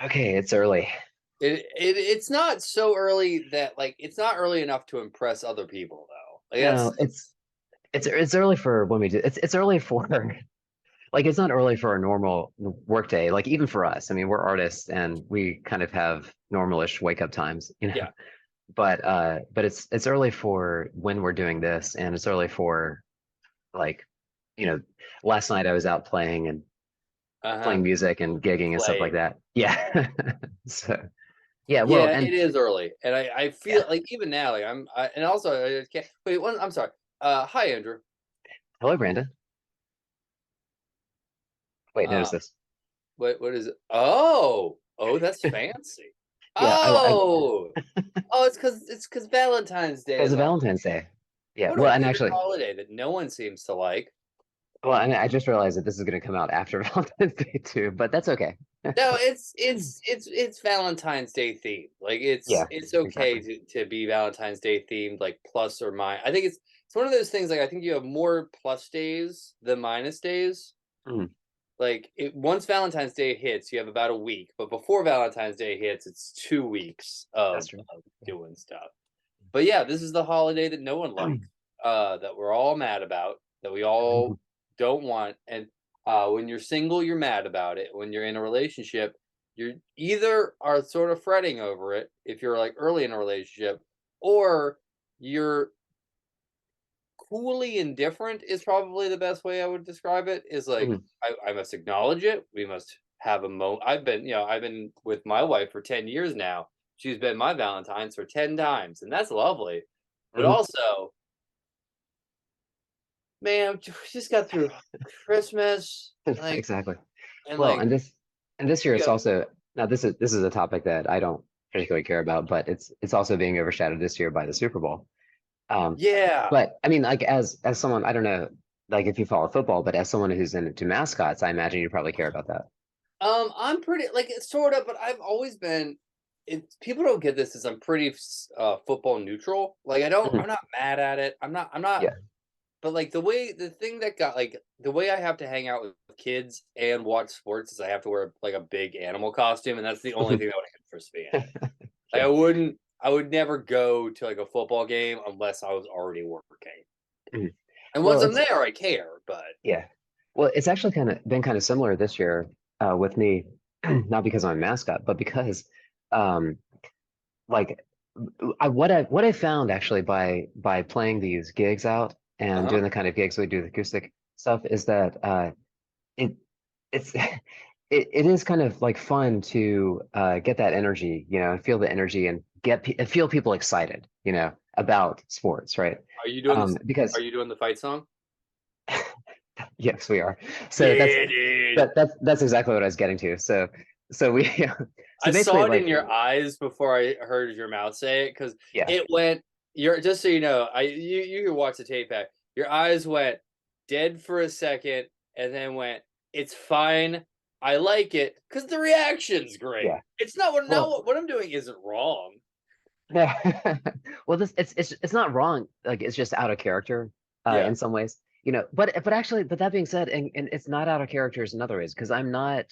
Okay, it's early. It's not so early that like it's not early enough to impress other people though. Like No, that's it's early for when we do. It's early for like it's not early for a normal work day. Like even for us, I mean, we're artists and we kind of have normalish wake up times, you know. yeah. But it's early for when we're doing this, and it's early for like, you know, last night I was out playing and Uh-huh. playing music and gigging and stuff like Playing. that. Yeah. So yeah, well, Yeah, and it is early. And I feel yeah. like even now, like and also I just can't wait, I'm sorry. Hi Andrew. Hello, Brandon. Wait, notice Uh this. what is it? Oh, that's fancy. Yeah, I Oh, oh, it's because Valentine's Day because is of on. Valentine's Day. Yeah, What a well, and weird actually, holiday that no one seems to like. well, and I just realized that this is going to come out after Valentine's Day too, but that's okay. No, it's Valentine's Day themed. Like it's Yeah, it's okay exactly. to be Valentine's Day themed, like plus or minus. I think it's one of those things. Like I think you have more plus days than minus days. Mm, Like once Valentine's Day hits, you have about a week. But before Valentine's Day hits, it's 2 weeks that's of true. doing stuff. But yeah, this is the holiday that no one likes, that we're all mad about, that we all don't want. And when you're single, you're mad about it. When you're in a relationship, you either are sort of fretting over it if you're like early in a relationship, or you're coolly indifferent is probably the best way I would describe it. Is like Mhm. I must acknowledge it. We must have a mo. I've been with my wife for 10 years now. She's been my Valentine's for 10 times, and that's lovely. But Mhm. also, man, we just got through Christmas, Exactly. and Well, like and this year you it's have, also now this is a topic that I don't particularly care about, but it's also being overshadowed this year by the Super Bowl. Um, yeah. but I mean, like as someone, I don't know, like if you follow football, but as someone who's into mascots, I imagine you probably care about that. I'm pretty like it's sort of, but I've always been. People don't get this, is I'm pretty football neutral. Like Mhm. I'm not mad at it. I'm not. Yeah. But like the thing that got like the way I have to hang out with kids and watch sports is I have to wear like a big animal costume, and that's the only thing that would interest me in it. Like Yeah. I would never go to like a football game unless I was already working. Mhm. And once Well, I'm it's there, I care. But yeah. Well, it's actually kind of similar this year with me, not because I'm a mascot, but because um like what I found actually by playing these gigs out and uh-huh. doing the kind of gigs we do, the acoustic stuff, is that it it's it is kind of like fun to get that energy, you know, and feel the energy and and feel people excited, you know, about sports, right? Are you doing this? Are Because you doing the fight song? yes, we are. So Belated. that's exactly what I was getting to. So we I so saw basically it in like your eyes before I heard your mouth say it, because yeah. it went. You're just so you know. You can watch the tape back. Your eyes went dead for a second, and then went. It's fine. I like it because the reaction's great. Yeah. It's not what now. Well, What I'm doing isn't wrong. yeah. Well, this it's not wrong. Like it's just out of character Yeah. in some ways, you know. But actually, but that being said, and it's not out of character in other ways because I'm not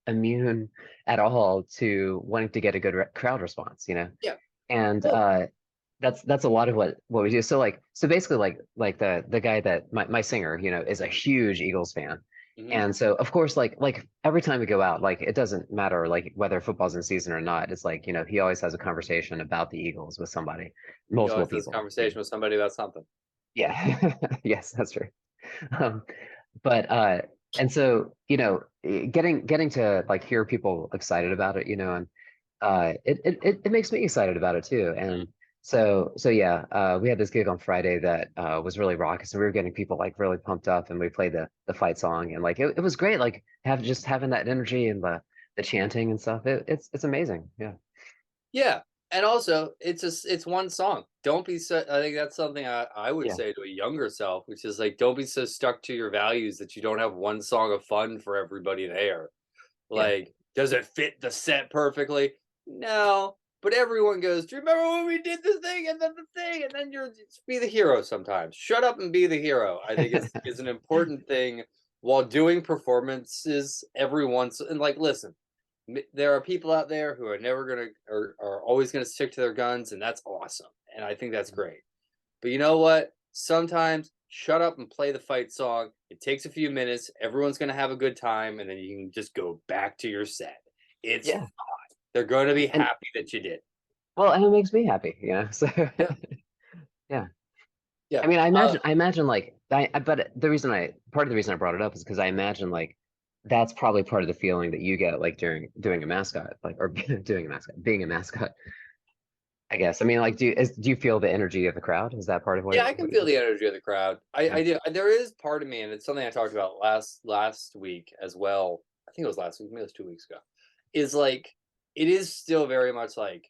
immune at all to wanting to get a good crowd response, you know. Yeah. And Well. that's a lot of what we do. So so basically like the guy that my singer, you know, is a huge Eagles fan. Mhm. And so of course like every time we go out, like it doesn't matter like whether football's in season or not. It's like, you know, he always has a conversation about the Eagles with somebody, He multiple always has this people, you know. conversation with somebody about something. Yeah. Yes, that's true. Um, but and so, you know, getting to like hear people excited about it, you know, and it makes me excited about it too. Mhm. And so yeah, we had this gig on Friday that was really raucous, and we were getting people like really pumped up, and we played the fight song, and like it was great, like just having that energy and the chanting and stuff. It's amazing. Yeah. Yeah, and also it's one song. Don't be so. I think that's something I would Yeah. say to a younger self, which is like, don't be so stuck to your values that you don't have one song of fun for everybody there. Yeah. Like, does it fit the set perfectly? No, but everyone goes, "Do you remember when we did this thing and then the thing?" And then you're just be the hero sometimes. Shut up and be the hero. I think is an important thing while doing performances every once and like listen. there are people out there who are never gonna are always gonna stick to their guns, and that's awesome. And I think that's great. But you know what? Sometimes shut up and play the fight song. It takes a few minutes. Everyone's gonna have a good time, and then you can just go back to your set. It's Yeah. they're going to be And happy that you did. well, and it makes me happy, you know. So Yeah, yeah. yeah. I mean, I imagine like but the reason part of the reason I brought it up is because I imagine like that's probably part of the feeling that you get like during doing a mascot, like or doing a mascot, being a mascot, I guess. I mean, like, do you feel the energy of the crowd? Is that part of Yeah, I can what you feel do? the energy of the crowd. Yeah. I do. There is part of me, and it's something I talked about last week as well. I think it was last week, maybe it was 2 weeks ago. Is like it is still very much like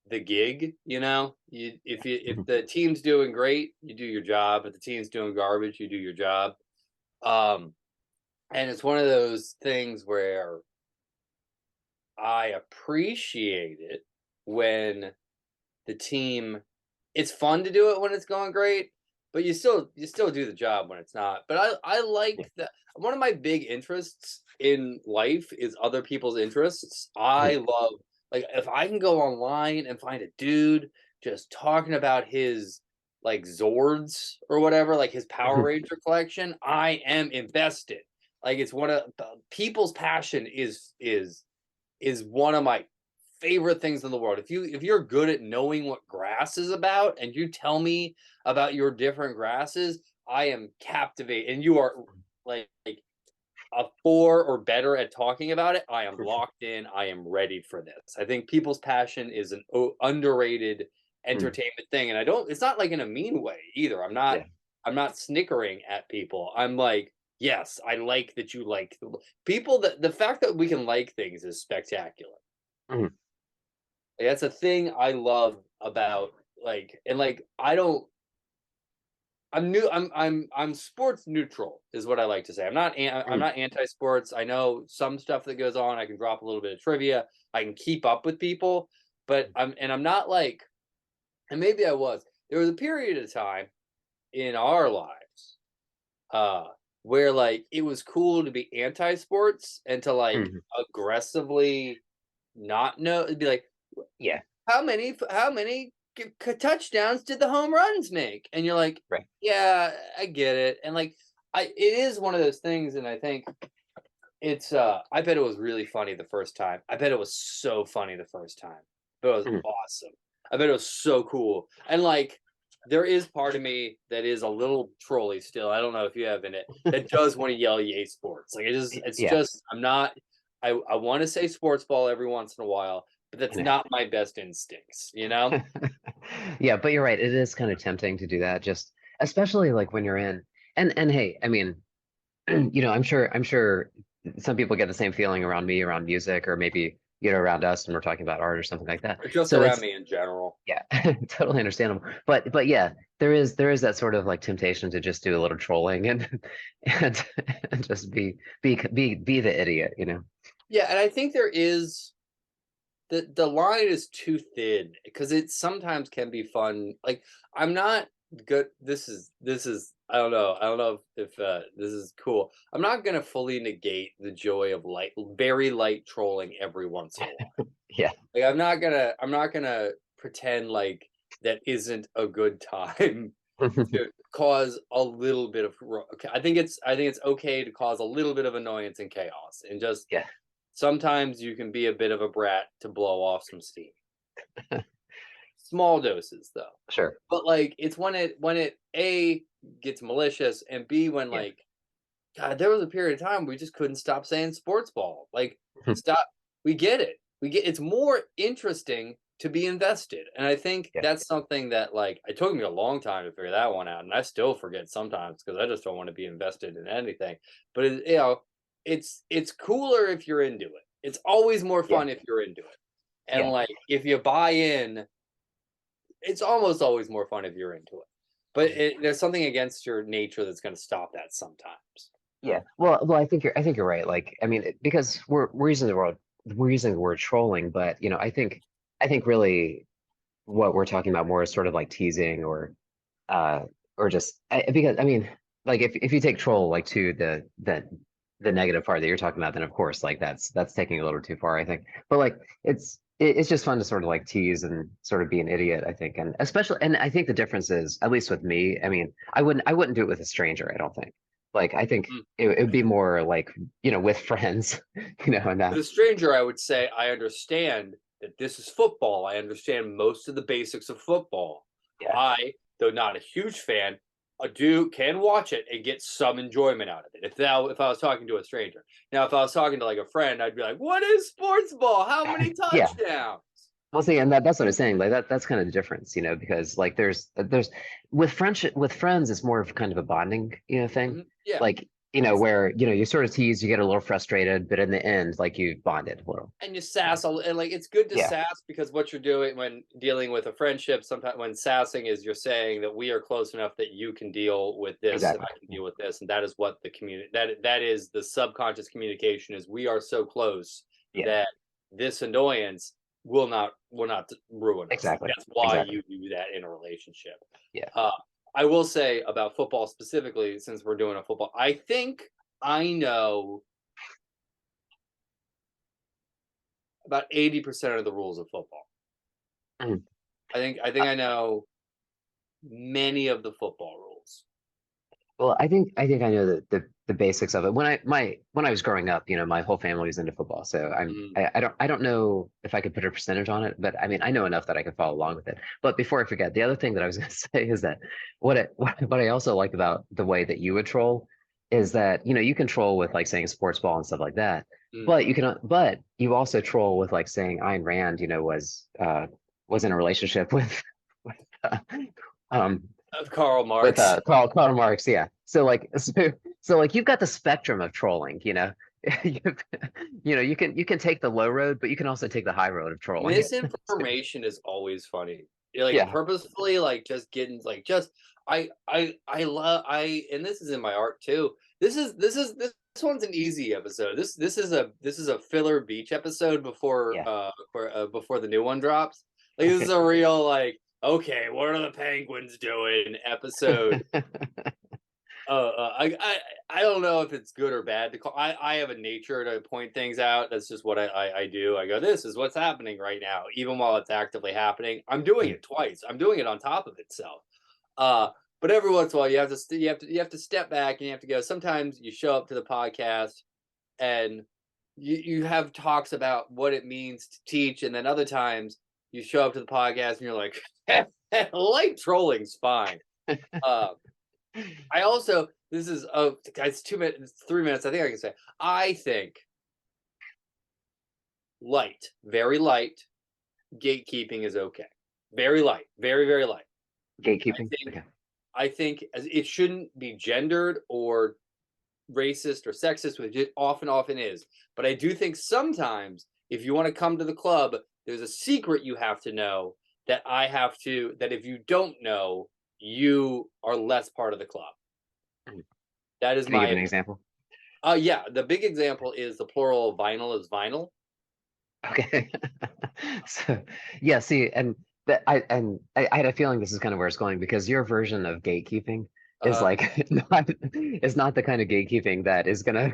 the gig. You know, if Mhm. the team's doing great, you do your job. If the team's doing garbage, you do your job. Um, and it's one of those things where I appreciate it when the team it's fun to do it when it's going great, but you still do the job when it's not. But I Yeah. like that one of my big interests in life is other people's interests. I Mhm. love like if I can go online and find a dude just talking about his like Zords or whatever, like his Power Mhm. Ranger collection, I am invested. Like it's one of people's passion is one of my favorite things in the world. If you're good at knowing what grass is about and you tell me about your different grasses, I am captivated. And you are like a 4 or better at talking about it, I am locked in. I am ready for this. I think people's passion is an underrated Mhm. entertainment thing, and I don't. It's not like in a mean way either. I'm not. Yeah. I'm not snickering at people. I'm like, yes, I like that you like people. That the fact that we can like things is spectacular. Mhm. Like, that's a thing I love about and like I don't I'm new. I'm sports neutral is what I like to say. I'm Mhm. not anti-sports. I know some stuff that goes on. I can drop a little bit of trivia. I can keep up with people, but I'm not like and maybe I was. There was a period of time in our lives uh where like it was cool to be anti-sports and to like Mhm. aggressively not know. It'd be like Yeah. how many touchdowns did the home runs make? And you're like, Right. yeah, I get it. And like, it is one of those things. And I think I bet it was really funny the first time. I bet it was so funny the first time. It was Mhm. awesome. I bet it was so cool. And like, there is part of me that is a little trolly still. I don't know if you have in it that does want to yell "Yay sports!" Like it's Yeah. just I'm not. I want to say sports ball every once in a while, but that's Yeah. not my best instincts, you know? Yeah, but you're right. It is kind of tempting to do that, just especially like when you're in and hey, I mean, I'm sure some people get the same feeling around me, around music, or maybe, around us when we're talking about art or something like that. Or just So around it's me in general. yeah, totally understandable. But yeah, there is that sort of like temptation to just do a little trolling and and and just be the idiot, you know? Yeah, and I think there is the line is too thin because it sometimes can be fun. Like I'm not good. This is I don't know if this is cool. I'm not gonna fully negate the joy of very light trolling every once in a while. Yeah. Like I'm not gonna pretend like that isn't a good time to cause a little bit of. Okay, I think it's okay to cause a little bit of annoyance and chaos, and just Yeah, sometimes you can be a bit of a brat to blow off some steam. Small doses though. sure. But like it's when it A gets malicious and B when Yeah. like God, there was a period of time we just couldn't stop saying sports ball. Like stop we get it. We get it's more interesting to be invested. And I think Yeah. that's something that like it took me a long time to figure that one out. And I still forget sometimes because I just don't want to be invested in anything. But it's cooler if you're into it. It's always more Yeah. fun if you're into it. And Yeah. like if you buy in, it's almost always more fun if you're into it. But there's something against your nature that's going to stop that sometimes. Yeah. Well, I think you're right. Like, I mean, because we're using the word trolling, but I think really what we're talking about more is sort of like teasing uh or just because I mean, like if you take troll like to the the negative part that you're talking about, then of course, like that's taking a little too far, I think. But like it's just fun to sort of like tease and sort of be an idiot, I think. And especially, and I think the difference is, at least with me, I mean, I wouldn't do it with a stranger, I don't think. Like I think Mm. it would be more like, with friends, and As that. a stranger, I would say I understand that this is football. I understand most of the basics of football. Yeah, I, though not a huge fan, can watch it and get some enjoyment out of it. If I was talking to a stranger, now if I was talking to like a friend, I'd be like, "What is sports ball? How many yeah. touchdowns?" Well, see, and that's what I'm saying. Like that's kind of the difference, because like there's with friends, it's more of kind of a bonding, thing. Yeah, Like, it's where, you sort of tease, you get a little frustrated, but in the end, like you bonded a little. and you sass and like it's good to Yeah, sass because what you're doing when dealing with a friendship, sometimes when sassing is you're saying that we are close enough that you can deal with this and exactly. I can deal with this, and that is what the community that is the subconscious communication is we are so close Yeah, that this annoyance will not ruin us. exactly. That's why Exactly. you do that in a relationship. Yeah. Uh, I will say about football specifically, since we're doing a football, I think I know about 80% of the rules of football. Mhm. I think I know many of the football rules. Well, I think I know the basics of it. When I was growing up, my whole family was into football, so Mhm. I don't know if I could put a percentage on it, but I mean I know enough that I could follow along with it. But before I forget, the other thing that I was going to say is that what I also like about the way that you would troll is that you can troll with like saying sports ball and stuff like that, Mm. but you also troll with like saying Ayn Rand, was in a relationship with with um Of Karl with Marx. Karl Marx, yeah. So like you've got the spectrum of trolling, you can take the low road, but you can also take the high road of trolling. Misinformation is always funny. You're like Yeah. purposefully like just getting like just I love I and this is in my art too. This one's an easy episode. This is a filler beach episode Yeah. before the new one drops. Like this is a real like okay, what are the penguins doing episode. I don't know if it's good or bad to call. I have a nature to point things out. That's just what I do. I go, this is what's happening right now, even while it's actively happening. I'm doing it twice. I'm doing it on top of itself. Uh, but every once in a while, you have to step back and you have to go. Sometimes you show up to the podcast and you have talks about what it means to teach, and then other times you show up to the podcast and you're like, light trolling's fine. Uh, I also this is it's 2 minutes, 3 minutes. I think I can say I think light, very light gatekeeping is okay. Very light, very very light. I Gatekeeping. think Okay. it shouldn't be gendered or racist or sexist, which it often is. But I do think sometimes if you want to come to the club, there's a secret you have to know that if you don't know, you are less part of the club. Mhm. That is Can you give my an example? Yeah, the big example is the plural of vinyl is vinyl. Okay. So yeah, see, and I had a feeling this is kind of where it's going, because your version of gatekeeping is Uh, like not the kind of gatekeeping that is gonna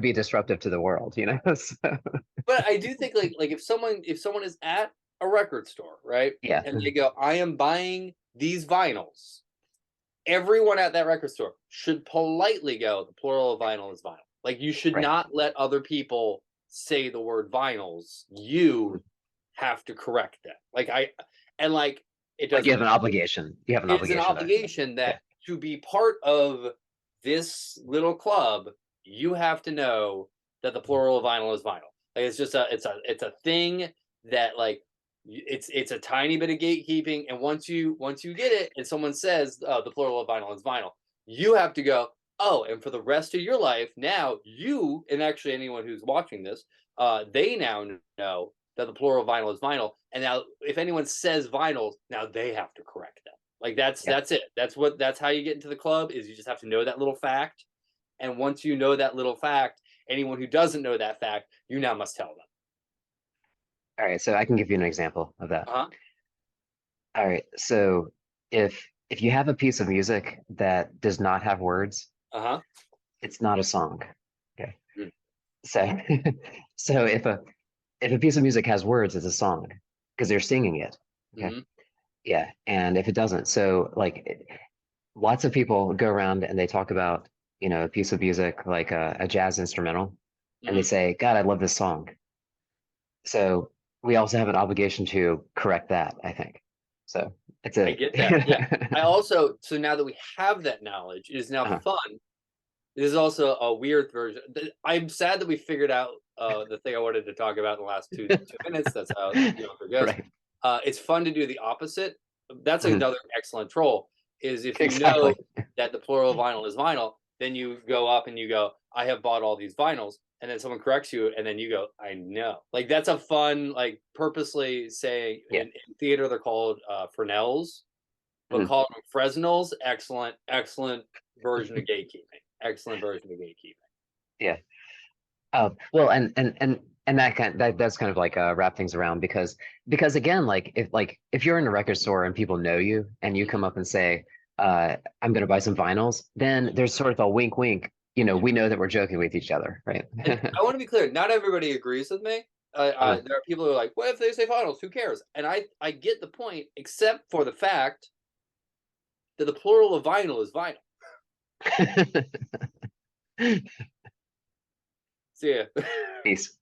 be disruptive to the world, So, but I do think like if someone is at a record store, right? yeah. And they go, I am buying these vinyls. Everyone at that record store should politely go, the plural of vinyl is vinyl. Like you should Right. not let other people say the word vinyls. You have to correct that. Like it Like you doesn't have an obligation. You have an it is an obligation there. obligation Yeah. that to be part of this little club, you have to know that the plural of vinyl is vinyl. Like it's just a thing that like it's a tiny bit of gatekeeping, and once you get it, and someone says the plural of vinyl is vinyl, you have to go. Oh, and for the rest of your life, now you and actually anyone who's watching this, they now know that the plural of vinyl is vinyl, and now if anyone says vinyls, now they have to correct them. Like that's Yeah. that's it. That's how you get into the club is you just have to know that little fact. And once you know that little fact, anyone who doesn't know that fact, you now must tell them. All right. So I can give you an example of that. Uh-huh. All right. So if you have a piece of music that does not have words, Uh-huh. it's not a song. Okay. Mm. So so if a piece of music has words, it's a song because they're singing it. Okay. Mhm. Yeah. And if it doesn't, so like lots of people go around and they talk about, a piece of music like a jazz instrumental, and they Mhm. say, God, I love this song. So we also have an obligation to correct that, I think. So it's I a get that. Yeah. I also, so now that we have that knowledge, it is now uh, fun. This is also a weird version. I'm sad that we figured out the thing I wanted to talk about in the last two minutes. That's how Yonko goes. right. It's fun to do the opposite. That's Mhm. another excellent troll. Is if you know Exactly. that the plural of vinyl is vinyl, then you go up and you go, I have bought all these vinyls, and then someone corrects you, and then you go, I know. Like that's a fun, like purposely saying Yeah. in theater they're called Fresnels, but Mhm. calling them Fresnels, excellent, excellent version of gatekeeping. Excellent version of gatekeeping. Yeah. Well, and that does kind of like wrap things around because again, like if you're in a record store and people know you and you come Mhm. up and say, I'm gonna buy some vinyls, then there's sort of a wink, wink. Yeah. We know that we're joking with each other, right? And I want to be clear, not everybody agrees with me. Uh, There are people who are like, "What if they say finals? Who cares?" And I get the point, except for the fact that the plural of vinyl is vinyl. See ya. Peace.